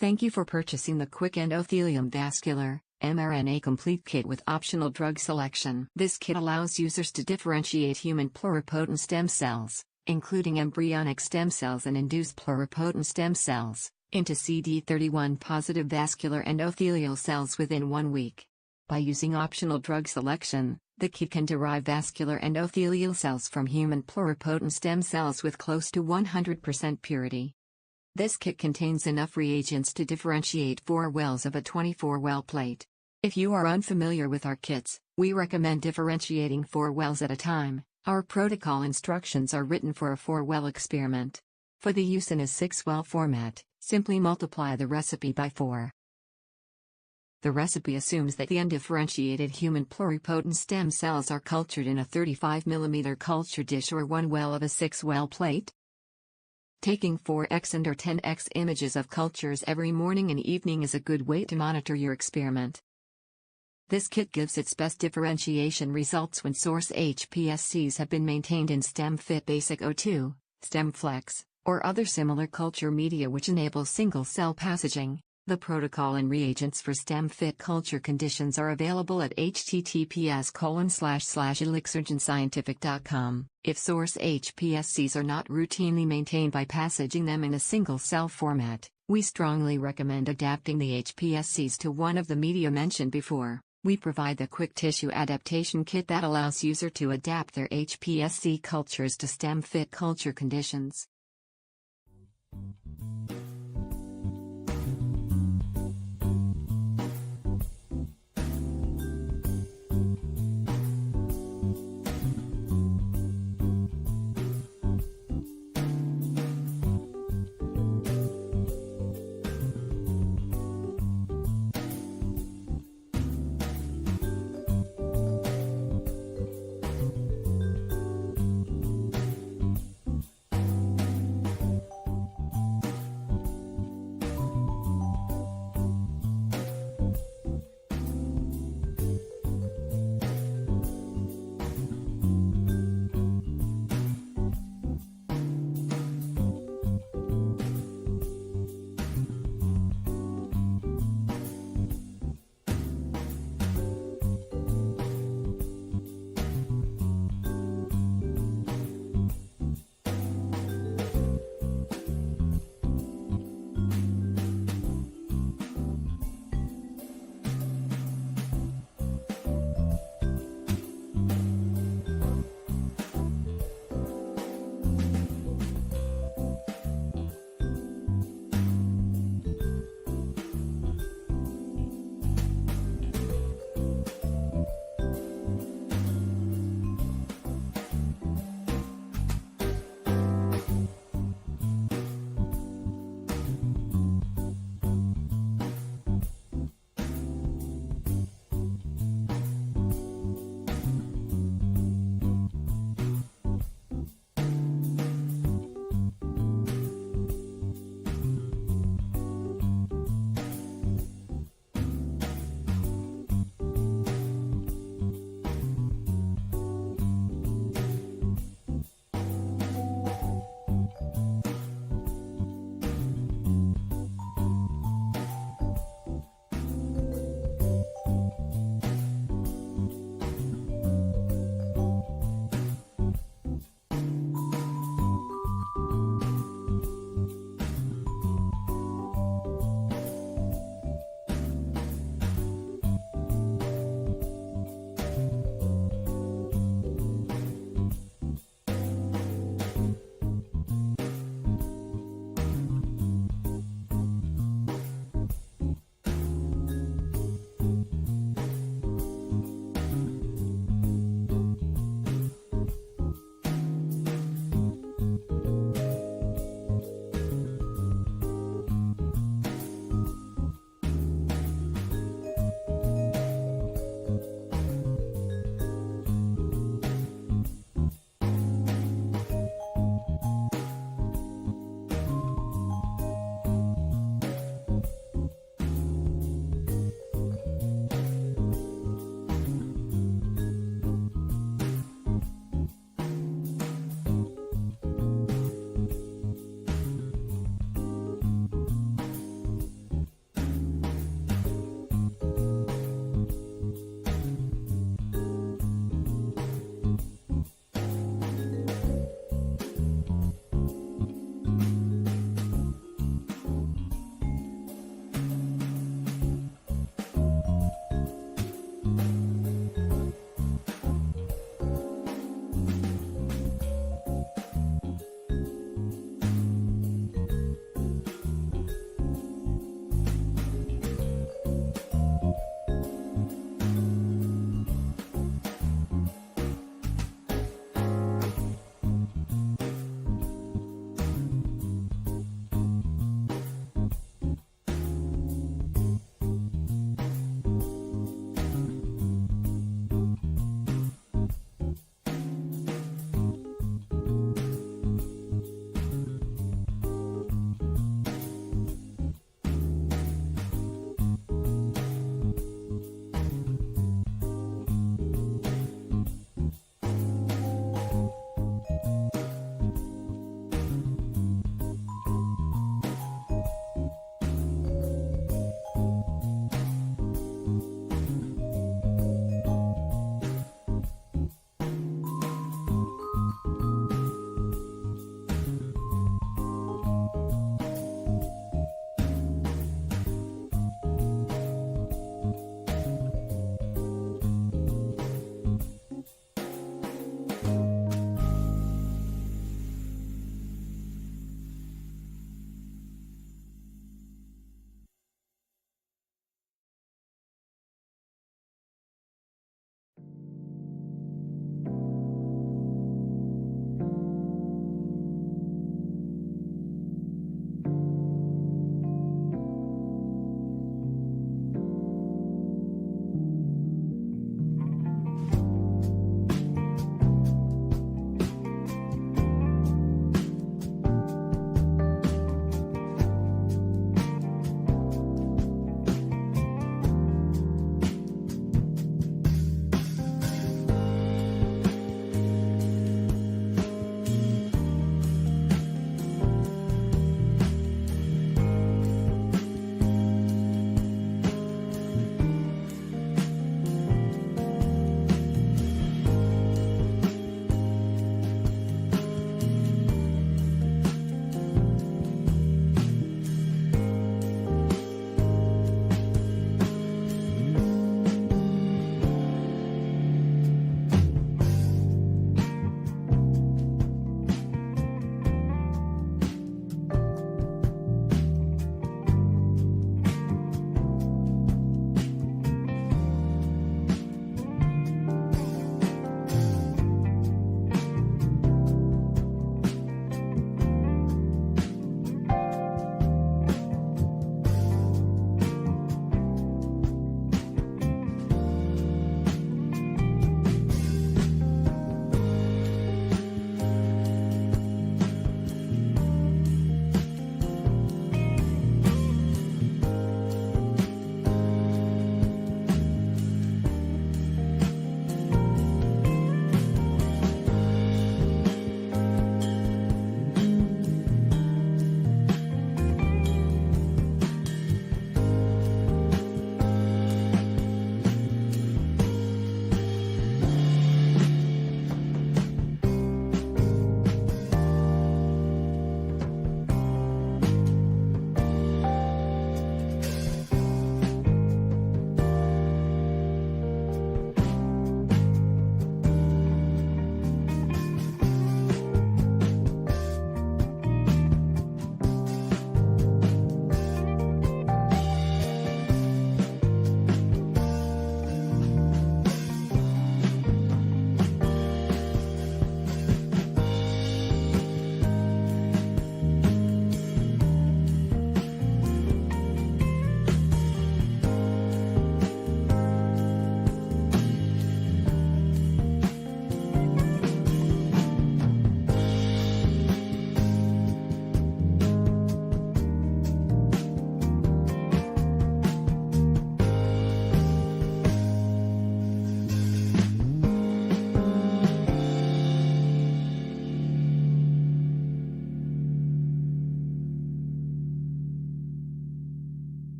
Thank you for purchasing the Quick-Endothelium Vascular mRNA Complete Kit with optional drug selection. This kit allows users to differentiate human pluripotent stem cells, including embryonic stem cells and induced pluripotent stem cells, into CD31-positive vascular endothelial cells within 1 week. By using optional drug selection, the kit can derive vascular endothelial cells from human pluripotent stem cells with close to 100% purity. This kit contains enough reagents to differentiate 4 wells of a 24-well plate. If you are unfamiliar with our kits, we recommend differentiating 4 wells at a time. Our protocol instructions are written for a 4-well experiment. For the use in a 6-well format, simply multiply the recipe by 4. The recipe assumes that the undifferentiated human pluripotent stem cells are cultured in a 35 mm culture dish or 1 well of a 6-well plate. Taking 4x and or 10x images of cultures every morning and evening is a good way to monitor your experiment. This kit gives its best differentiation results when source HPSCs have been maintained in StemFit Basic O2, StemFlex, or other similar culture media which enable single-cell passaging. The protocol and reagents for StemFit culture conditions are available at https://elixirgenscientific.com. If source HPSCs are not routinely maintained by passaging them in a single-cell format, we strongly recommend adapting the HPSCs to one of the media mentioned before. We provide the Quick Tissue Adaptation Kit that allows user to adapt their HPSC cultures to StemFit culture conditions.